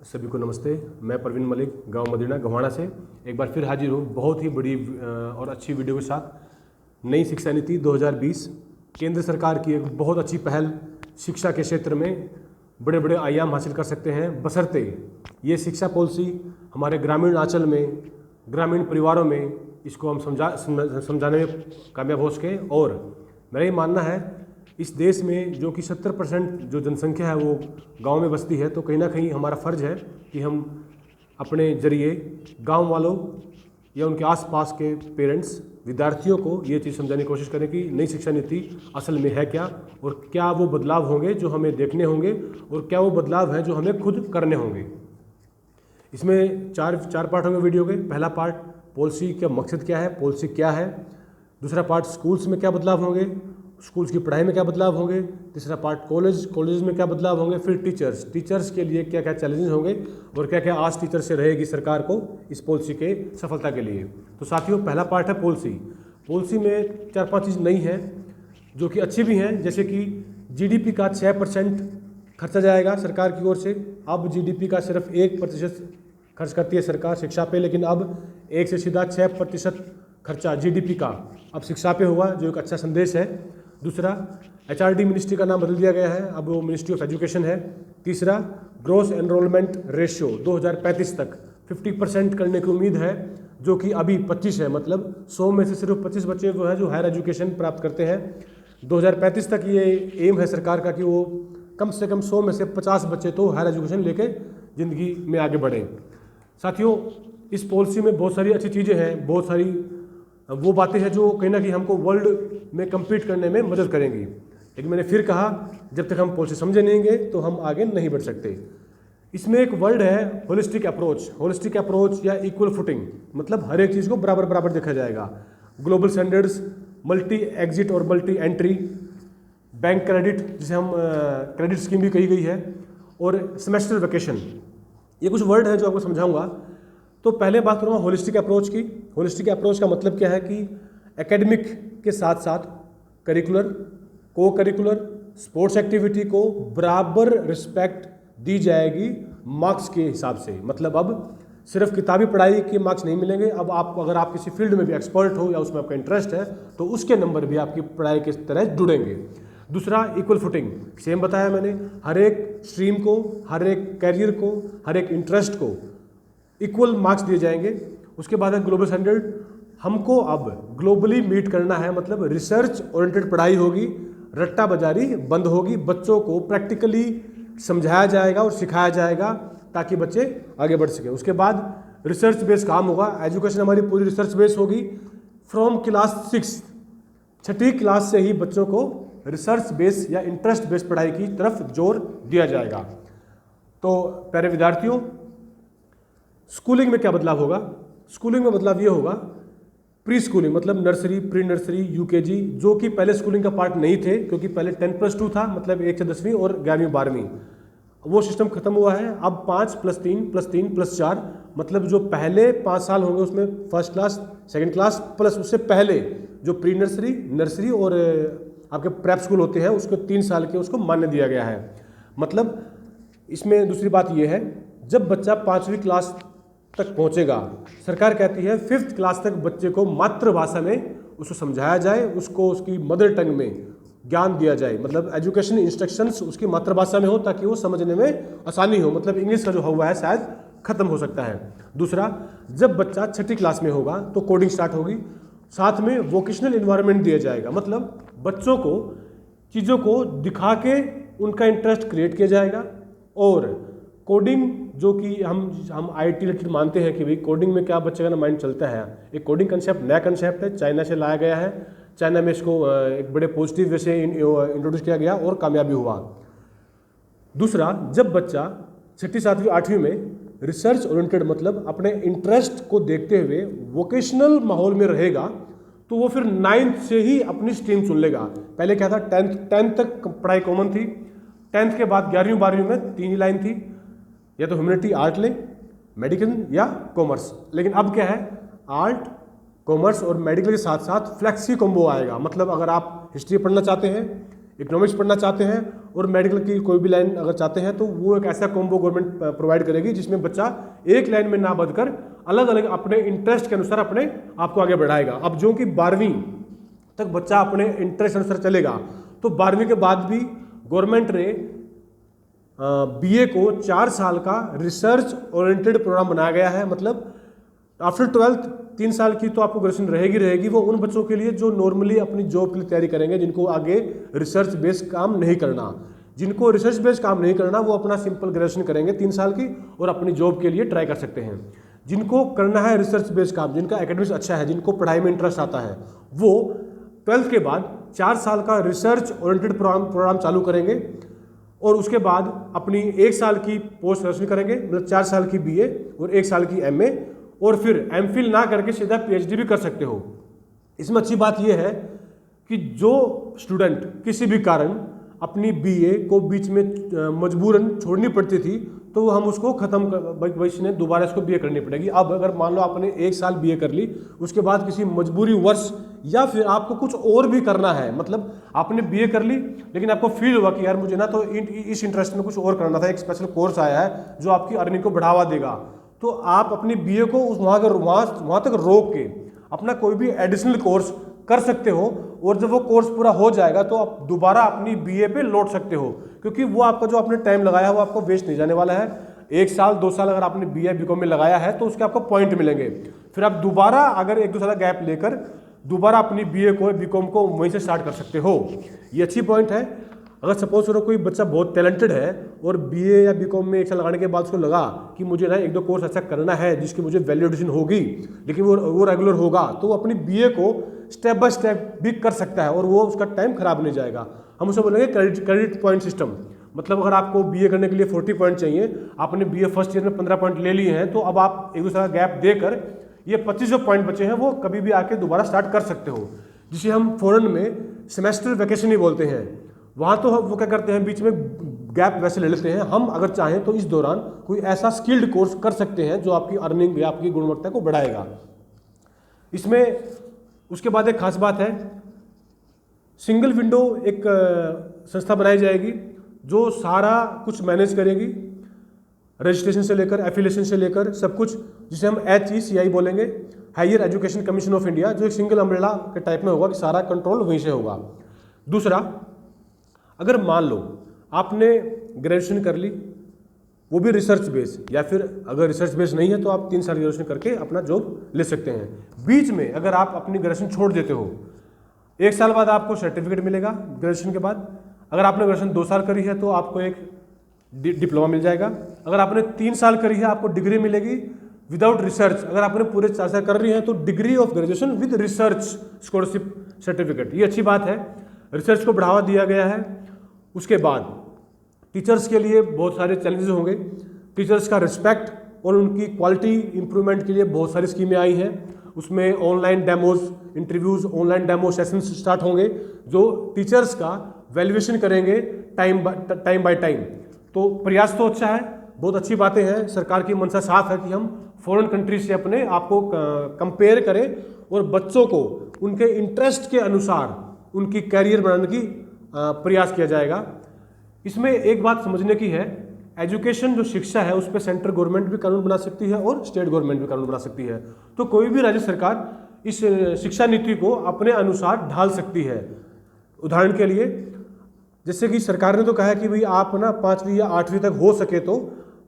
सभी को नमस्ते। मैं परवीन मलिक, गांव मदीना गवाना से एक बार फिर हाजिर हूँ बहुत ही बड़ी और अच्छी वीडियो के साथ। नई शिक्षा नीति 2020 केंद्र सरकार की एक बहुत अच्छी पहल शिक्षा के क्षेत्र में बड़े बड़े आयाम हासिल कर सकते हैं, बशर्ते ये शिक्षा पॉलिसी हमारे ग्रामीण अंचल में, ग्रामीण परिवारों में इसको हम समझाने में कामयाब हो सकें। और मेरा ये मानना है इस देश में जो कि 70% जो जनसंख्या है वो गांव में बसती है, तो कहीं ना कहीं हमारा फ़र्ज़ है कि हम अपने ज़रिए गांव वालों या उनके आसपास के पेरेंट्स, विद्यार्थियों को ये चीज़ समझाने की कोशिश करें कि नई शिक्षा नीति असल में है क्या, और क्या वो बदलाव होंगे जो हमें देखने होंगे, और क्या वो बदलाव हैं जो हमें खुद करने होंगे। इसमें चार पार्ट होंगे वीडियो के। पहला पार्ट पॉलिसी का मकसद क्या है, पॉलिसी क्या है। दूसरा पार्ट स्कूल्स में क्या बदलाव होंगे, स्कूल्स की पढ़ाई में क्या बदलाव होंगे। तीसरा पार्ट कॉलेज में क्या बदलाव होंगे। फिर टीचर्स के लिए क्या क्या चैलेंजेस होंगे, और क्या क्या आस टीचर से रहेगी सरकार को इस पॉलिसी के सफलता के लिए। तो साथियों, पहला पार्ट है पॉलिसी में 4-5 चीज़ नई है जो कि अच्छी भी हैं, जैसे कि जीडीपी का 6% खर्चा जाएगा सरकार की ओर से। अब जीडीपी का सिर्फ 1% खर्च करती है सरकार शिक्षा पे, लेकिन अब 1 से सीधा 6% खर्चा जीडीपी का अब शिक्षा पे होगा, जो एक अच्छा संदेश है। दूसरा, एचआरडी मिनिस्ट्री का नाम बदल दिया गया है, अब वो मिनिस्ट्री ऑफ एजुकेशन है। तीसरा, ग्रोस एनरोलमेंट रेशियो 2035 तक 50% करने की उम्मीद है, जो कि अभी 25 है। मतलब 100 में से सिर्फ 25 बच्चे वो हैं जो हायर एजुकेशन प्राप्त करते हैं। 2035 तक ये एम है सरकार का कि वो कम से कम 100 में से 50 बच्चे तो हायर एजुकेशन लेके ज़िंदगी में आगे बढ़ें। साथियों, इस पॉलिसी में बहुत सारी अच्छी चीज़ें हैं, बहुत सारी वो बातें हैं जो कहीं ना कहीं हमको वर्ल्ड में कम्पीट करने में मदद करेंगी। लेकिन मैंने फिर कहा, जब तक हम पॉलिसी समझे नहीं तो हम आगे नहीं बढ़ सकते। इसमें एक वर्ड है होलिस्टिक अप्रोच या इक्वल फुटिंग, मतलब हर एक चीज़ को बराबर बराबर देखा जाएगा। ग्लोबल स्टैंडर्ड्स, मल्टी एग्जिट और मल्टी एंट्री, बैंक क्रेडिट जिसे हम क्रेडिट स्कीम भी कही गई है, और सेमेस्टर वेकेशन, ये कुछ वर्ड है जो आपको समझाऊंगा। तो पहले बात करूँगा होलिस्टिक अप्रोच की। होलिस्टिक अप्रोच का मतलब क्या है कि एकेडमिक के साथ साथ करिकुलर, को करिकुलर, स्पोर्ट्स एक्टिविटी को बराबर रिस्पेक्ट दी जाएगी मार्क्स के हिसाब से। मतलब अब सिर्फ किताबी पढ़ाई के मार्क्स नहीं मिलेंगे, अब आप अगर आप किसी फील्ड में भी एक्सपर्ट हो या उसमें आपका इंटरेस्ट है तो उसके नंबर भी आपकी पढ़ाई के तरह जुड़ेंगे। दूसरा, इक्वल फुटिंग, सेम बताया मैंने, हर एक स्ट्रीम को, हर एक कैरियर को, हर एक इंटरेस्ट को इक्वल मार्क्स दिए जाएंगे। उसके बाद है ग्लोबल स्टैंडर्ड, हमको अब ग्लोबली मीट करना है, मतलब रिसर्च ओरिएंटेड पढ़ाई होगी, रट्टा बाजारी बंद होगी, बच्चों को प्रैक्टिकली समझाया जाएगा और सिखाया जाएगा ताकि बच्चे आगे बढ़ सकें। उसके बाद रिसर्च बेस्ड काम होगा, एजुकेशन हमारी पूरी रिसर्च बेस्ड होगी। फ्रॉम क्लास 6, 6ठी क्लास से ही बच्चों को रिसर्च बेस्ड या इंटरेस्ट बेस्ड पढ़ाई की तरफ जोर दिया जाएगा। तो प्यारे विद्यार्थियों, स्कूलिंग में क्या बदलाव होगा। स्कूलिंग में बदलाव ये होगा, प्री स्कूलिंग मतलब नर्सरी, प्री नर्सरी, यूकेजी, जो कि पहले स्कूलिंग का पार्ट नहीं थे, क्योंकि पहले 10+2 था, मतलब 1 से 10वीं और 11वीं 12वीं, वो सिस्टम खत्म हुआ है। अब 5+3+3+4, मतलब जो पहले 5 साल होंगे उसमें first class, second class, plus उससे पहले जो प्री नर्सरी, नर्सरी और आपके प्रेप स्कूल होते हैं उसको 3 साल के उसको मान्य दिया गया है। मतलब इसमें दूसरी बात यह है, जब बच्चा 5वीं क्लास तक पहुंचेगा, सरकार कहती है 5th क्लास तक बच्चे को मातृभाषा में उसको समझाया जाए, उसको उसकी मदर टंग में ज्ञान दिया जाए, मतलब एजुकेशन इंस्ट्रक्शंस उसकी मातृभाषा में हो ताकि वो समझने में आसानी हो। मतलब इंग्लिश का जो हुआ है शायद खत्म हो सकता है। दूसरा, जब बच्चा 6ठी क्लास में होगा तो कोडिंग स्टार्ट होगी, साथ में वोकेशनल इन्वायरमेंट दिया जाएगा, मतलब बच्चों को चीज़ों को दिखा के उनका इंटरेस्ट क्रिएट किया जाएगा। और कोडिंग, जो कि हम आईटी रिलेटेड मानते हैं कि भाई कोडिंग में क्या बच्चे का ना माइंड चलता है, एक कोडिंग कंसेप्ट नया कंसेप्ट है, चाइना से लाया गया है। चाइना में इसको एक बड़े पॉजिटिव वे से इंट्रोड्यूस किया गया और कामयाबी हुआ। दूसरा, जब बच्चा 6ठी 7वीं 8वीं में रिसर्च ओरिएंटेड, मतलब अपने इंटरेस्ट को देखते हुए वोकेशनल माहौल में रहेगा, तो वो फिर 9th से ही अपनी स्ट्रीम चुन लेगा। पहले क्या था, 10th तक पढ़ाई कॉमन थी, 10th के बाद 11वीं 12वीं में 3 ही लाइन थी, या तो ह्यूमैनिटी आर्ट लें, मेडिकल या कॉमर्स। लेकिन अब क्या है, आर्ट, कॉमर्स और मेडिकल के साथ साथ फ्लेक्सी कॉम्बो आएगा। मतलब अगर आप हिस्ट्री पढ़ना चाहते हैं, इकोनॉमिक्स पढ़ना चाहते हैं और मेडिकल की कोई भी लाइन अगर चाहते हैं तो वो एक ऐसा कॉम्बो गवर्नमेंट प्रोवाइड करेगी जिसमें बच्चा एक लाइन में ना बदकर अलग अलग अपने इंटरेस्ट के अनुसार अपने आप को आगे बढ़ाएगा। अब जो कि 12वीं तक बच्चा अपने इंटरेस्ट अनुसार चलेगा, तो 12वीं के बाद भी गवर्नमेंट ने बीए को 4 साल का रिसर्च ओरिएंटेड प्रोग्राम बनाया गया है। मतलब आफ्टर 12th 3 साल की तो आपको ग्रेजुएशन रहेगी। वो उन बच्चों के लिए जो नॉर्मली अपनी जॉब के लिए तैयारी करेंगे, जिनको आगे रिसर्च बेस्ड काम नहीं करना। जिनको रिसर्च बेस्ड काम नहीं करना वो अपना सिंपल ग्रेजुएशन करेंगे 3 साल की और अपनी जॉब के लिए ट्राई कर सकते हैं। जिनको करना है रिसर्च बेस्ड काम, जिनका एकेडमिक्स अच्छा है, जिनको पढ़ाई में इंटरेस्ट आता है, वो 12th के बाद 4 साल का रिसर्च ओरिएंटेड प्रोग्राम चालू करेंगे और उसके बाद अपनी 1 साल की पोस्ट ग्रेजुएशन करेंगे, मतलब 4 साल की बीए और 1 साल की एमए, और फिर एमफिल ना करके सीधा पीएचडी भी कर सकते हो। इसमें अच्छी बात यह है कि जो स्टूडेंट किसी भी कारण अपनी बीए को बीच में मजबूरन छोड़नी पड़ती थी, तो हम उसको खत्म भविष्य में दोबारा इसको बीए करनी पड़ेगी। अब अगर मान लो आपने 1 साल बीए कर ली, उसके बाद किसी मजबूरी वर्ष या फिर आपको कुछ और भी करना है, मतलब आपने बीए कर ली लेकिन आपको फील हुआ कि यार मुझे ना तो इस इंटरेस्ट में कुछ और करना था, एक स्पेशल कोर्स आया है जो आपकी अर्निंग को बढ़ावा देगा, तो आप अपनी बीए को वहाँ तक रोक के अपना कोई भी एडिशनल कोर्स कर सकते हो, और जब वो कोर्स पूरा हो जाएगा तो आप दोबारा अपनी बीए पे लौट सकते हो, क्योंकि वो आपका जो आपने टाइम लगाया है वो आपको वेस्ट नहीं जाने वाला है। 1 साल 2 साल अगर आपने बीए बीकॉम में लगाया है तो उसके आपको पॉइंट मिलेंगे। फिर आप दोबारा अगर 1-2 साल गैप लेकर दोबारा अपनी बीए को बीकॉम को वहीं से स्टार्ट कर सकते हो। ये अच्छी पॉइंट है। अगर सपोज करो कोई बच्चा बहुत टैलेंटेड है और बीए या बीकॉम में 1 साल लगाने के बाद उसको लगा कि मुझे ना 1-2 कोर्स ऐसा करना है जिसकी मुझे वैल्यू एडिशन होगी, लेकिन वो रेगुलर होगा, तो वो अपनी बीए को स्टेप बाय स्टेप भी कर सकता है और वो उसका टाइम खराब नहीं जाएगा। हम उसे बोलेंगे क्रेडिट पॉइंट सिस्टम। मतलब अगर आपको बीए करने के लिए 40 पॉइंट चाहिए, आपने बीए फर्स्ट ईयर में 15 पॉइंट ले लिए हैं, तो अब आप 1-2 साल गैप देकर ये 25 जो पॉइंट बचे हैं वो कभी भी आके दोबारा स्टार्ट कर सकते हो, जिसे हम फॉरेन में सेमेस्टर वैकेशन ही बोलते हैं। वहाँ तो वो क्या करते हैं, बीच में गैप वैसे ले लेते हैं। हम अगर चाहें तो इस दौरान कोई ऐसा स्किल्ड कोर्स कर सकते हैं जो आपकी अर्निंग या आपकी गुणवत्ता को बढ़ाएगा। इसमें उसके बाद एक खास बात है, सिंगल विंडो एक संस्था बनाई जाएगी जो सारा कुछ मैनेज करेगी, रजिस्ट्रेशन से लेकर एफिलिएशन से लेकर सब कुछ, जिसे हम HECI बोलेंगे, higher education commission of India, जो एक सिंगल अम्ब्रेला के टाइप में होगा कि सारा कंट्रोल वहीं से होगा। दूसरा, अगर मान लो आपने ग्रेजुएशन कर ली, वो भी रिसर्च बेस, या फिर अगर रिसर्च बेस नहीं है तो आप 3 साल ग्रेजुएशन करके अपना जॉब ले सकते हैं। बीच में अगर आप अपनी ग्रेजुएशन छोड़ देते हो, 1 साल बाद आपको सर्टिफिकेट मिलेगा ग्रेजुएशन के बाद। अगर आपने ग्रेजुएशन 2 साल करी है तो आपको एक डिप्लोमा मिल जाएगा। अगर आपने 3 साल करी है आपको डिग्री मिलेगी विदाउट रिसर्च। अगर आपने पूरे 4 साल कर रही है तो degree of graduation with research scholarship certificate. ये अच्छी बात है, रिसर्च को बढ़ावा दिया गया है। उसके बाद टीचर्स के लिए बहुत सारे चैलेंजेस होंगे। टीचर्स का रिस्पेक्ट और उनकी क्वालिटी इंप्रूवमेंट के लिए बहुत सारी स्कीमें आई हैं। उसमें online demos, interviews, online demo sessions start होंगे जो टीचर्स का वैल्यूएशन करेंगे टाइम बाय टाइम। तो प्रयास तो अच्छा है, बहुत अच्छी बातें हैं। सरकार की मंशा साफ है कि हम फॉरेन कंट्रीज से अपने आप को कंपेयर करें और बच्चों को उनके इंटरेस्ट के अनुसार उनकी कैरियर बनाने की प्रयास किया जाएगा। इसमें एक बात समझने की है, एजुकेशन जो शिक्षा है उस पर सेंट्रल गवर्नमेंट भी कानून बना सकती है और स्टेट गवर्नमेंट भी कानून बना सकती है। तो कोई भी राज्य सरकार इस शिक्षा नीति को अपने अनुसार ढाल सकती है। उदाहरण के लिए, जैसे कि सरकार ने तो कहा है कि भाई आप ना 5वीं या 8वीं तक हो सके तो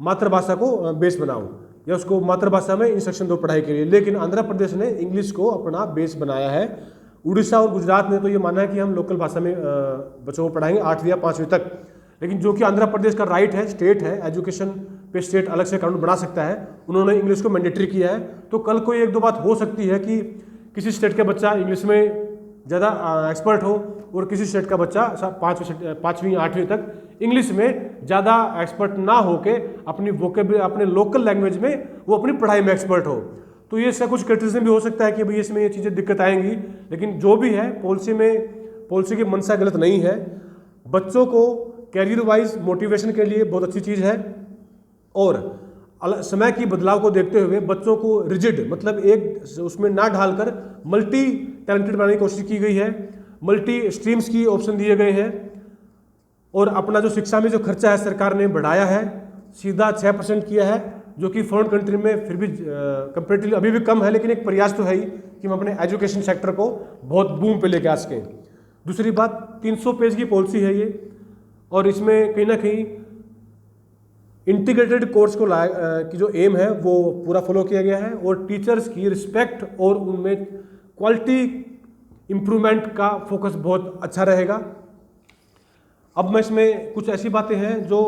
मातृभाषा को बेस बनाओ या उसको मातृभाषा में इंस्ट्रक्शन दो पढ़ाई के लिए, लेकिन आंध्र प्रदेश ने इंग्लिश को अपना बेस बनाया है। उड़ीसा और गुजरात ने तो ये माना है कि हम लोकल भाषा में बच्चों को पढ़ाएंगे 8वीं या 5वीं तक, लेकिन जो कि आंध्र प्रदेश का राइट है, स्टेट है, एजुकेशन पे स्टेट अलग से कानून बना सकता है, उन्होंने इंग्लिश को मैंडेटरी किया है। तो कल कोई 1-2 बात हो सकती है कि किसी स्टेट के बच्चा इंग्लिश में ज़्यादा एक्सपर्ट हो और किसी स्टेट का बच्चा 5वीं 8वीं तक इंग्लिश में ज़्यादा एक्सपर्ट ना हो के अपनी वोकेबलरी, अपने लोकल लैंग्वेज में वो अपनी पढ़ाई में एक्सपर्ट हो। तो ये इसका कुछ क्रिटिसिज्म भी हो सकता है कि भाई इसमें ये चीज़ें दिक्कत आएंगी, लेकिन जो भी है पॉलिसी की मंशा गलत नहीं है। बच्चों को कैरियर वाइज मोटिवेशन के लिए बहुत अच्छी चीज़ है और समय की बदलाव को देखते हुए बच्चों को रिजिड, मतलब एक उसमें ना ढालकर मल्टी टैलेंटेड बनाने की कोशिश की गई है। मल्टी स्ट्रीम्स की ऑप्शन दिए गए हैं और अपना जो शिक्षा में जो खर्चा है सरकार ने बढ़ाया है, सीधा 6% किया है, जो कि फॉरेन कंट्री में फिर भी कंपेरेटिवली अभी भी कम है, लेकिन एक प्रयास तो है ही कि हम अपने एजुकेशन सेक्टर को बहुत बूम पे लेके आ सकें। दूसरी बात, 300 पेज की पॉलिसी है ये, और इसमें कहीं ना कहीं इंटीग्रेटेड कोर्स को की जो एम है वो पूरा फॉलो किया गया है, और टीचर्स की रिस्पेक्ट और उनमें क्वालिटी इम्प्रूवमेंट का फोकस बहुत अच्छा रहेगा। अब मैं इसमें कुछ ऐसी बातें हैं जो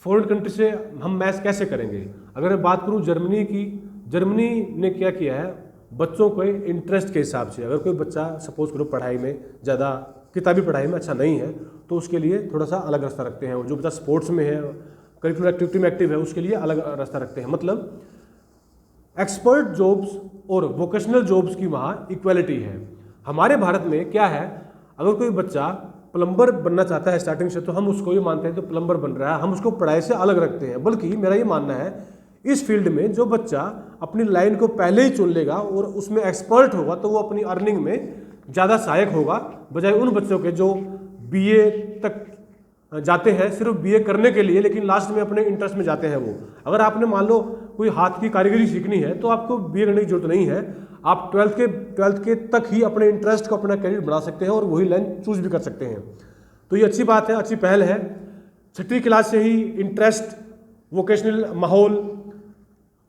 फॉरेन कंट्री से हम मैच कैसे करेंगे। अगर मैं बात करूं जर्मनी की, जर्मनी ने क्या किया है, बच्चों को इंटरेस्ट के हिसाब से, अगर कोई बच्चा सपोज करो पढ़ाई में ज़्यादा, किताबी पढ़ाई में अच्छा नहीं है, तो उसके लिए थोड़ा सा अलग रास्ता रखते हैं। जो बच्चा स्पोर्ट्स में है, करिकुलर एक्टिविटी में एक्टिव है, उसके लिए अलग रास्ता रखते हैं। मतलब एक्सपर्ट जॉब्स और वोकेशनल जॉब्स की वहाँ इक्वालिटी है। हमारे भारत में क्या है, अगर कोई बच्चा प्लम्बर बनना चाहता है स्टार्टिंग से, तो हम उसको ये मानते हैं तो प्लम्बर बन रहा है, हम उसको पढ़ाई से अलग रखते हैं। बल्कि मेरा ये मानना है, इस फील्ड में जो बच्चा अपनी लाइन को पहले ही चुन लेगा और उसमें एक्सपर्ट होगा, तो वो अपनी अर्निंग में ज़्यादा सहायक होगा, बजाय उन बच्चों के जो बीए तक जाते हैं सिर्फ बीए करने के लिए, लेकिन लास्ट में अपने इंटरेस्ट में जाते हैं वो। अगर आपने मान लो कोई हाथ की कारीगरी सीखनी है, तो आपको बीए करने की जरूरत नहीं है, आप ट्वेल्थ के तक ही अपने इंटरेस्ट को अपना करियर बना सकते हैं और वही लाइन चूज भी कर सकते हैं। तो ये अच्छी बात है, अच्छी पहल है। 6वीं क्लास से ही इंटरेस्ट, वोकेशनल माहौल,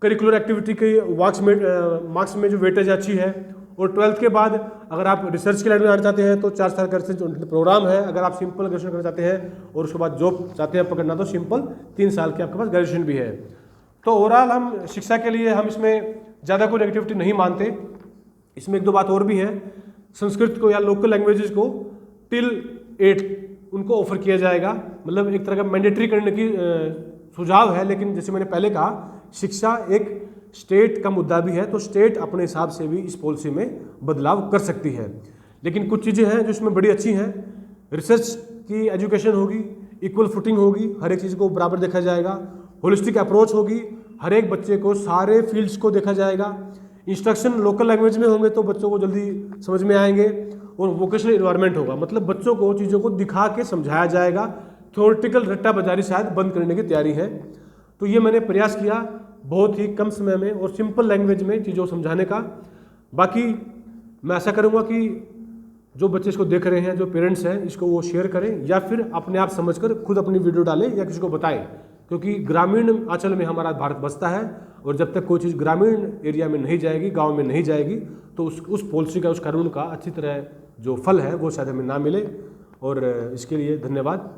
करिकुलर एक्टिविटी के मार्क्स में जो वेटेज अच्छी है। और 12th के बाद अगर आप रिसर्च के लाइन में आना चाहते हैं तो 4 साल का रिसर्च प्रोग्राम है। अगर आप सिंपल ग्रेजुएशन करना चाहते हैं और उसके बाद जॉब चाहते हैं पकड़ना, तो सिंपल 3 साल के आपके पास ग्रेजुएशन भी है। तो ओवरऑल हम शिक्षा के लिए हम इसमें ज़्यादा कोई नेगेटिविटी नहीं मानते। इसमें एक दो बात और भी है, संस्कृत को या लोकल लैंग्वेजेस को टिल 8 उनको ऑफर किया जाएगा, मतलब एक तरह का मैंडेटरी करने की सुझाव है। लेकिन जैसे मैंने पहले कहा, शिक्षा एक स्टेट का मुद्दा भी है, तो स्टेट अपने हिसाब से भी इस पॉलिसी में बदलाव कर सकती है। लेकिन कुछ चीज़ें हैं जो इसमें बड़ी अच्छी हैं। रिसर्च की एजुकेशन होगी, इक्वल फुटिंग होगी, हर एक चीज़ को बराबर देखा जाएगा, होलिस्टिक अप्रोच होगी, हर एक बच्चे को सारे फील्ड्स को देखा जाएगा, इंस्ट्रक्शन लोकल लैंग्वेज में होंगे तो बच्चों को जल्दी समझ में आएंगे, और वोकेशनल इन्वायरमेंट होगा, मतलब बच्चों को चीज़ों को दिखा के समझाया जाएगा। थ्योरेटिकल रट्टा बाजारी शायद बंद करने की तैयारी है। तो ये मैंने प्रयास किया बहुत ही कम समय में और सिंपल लैंग्वेज में चीज़ों को समझाने का। बाकी मैं ऐसा करूँगा कि जो बच्चे इसको देख रहे हैं, जो पेरेंट्स हैं, इसको वो शेयर करें या फिर अपने आप समझकर खुद अपनी वीडियो डालें या किसी को बताएं, क्योंकि ग्रामीण आंचल में हमारा भारत बसता है, और जब तक कोई चीज़ ग्रामीण एरिया में नहीं जाएगी, गाँव में नहीं जाएगी, तो उस पॉलिसी का, उस कानून का अच्छी तरह जो फल है वो शायद हमें ना मिले। और इसके लिए धन्यवाद।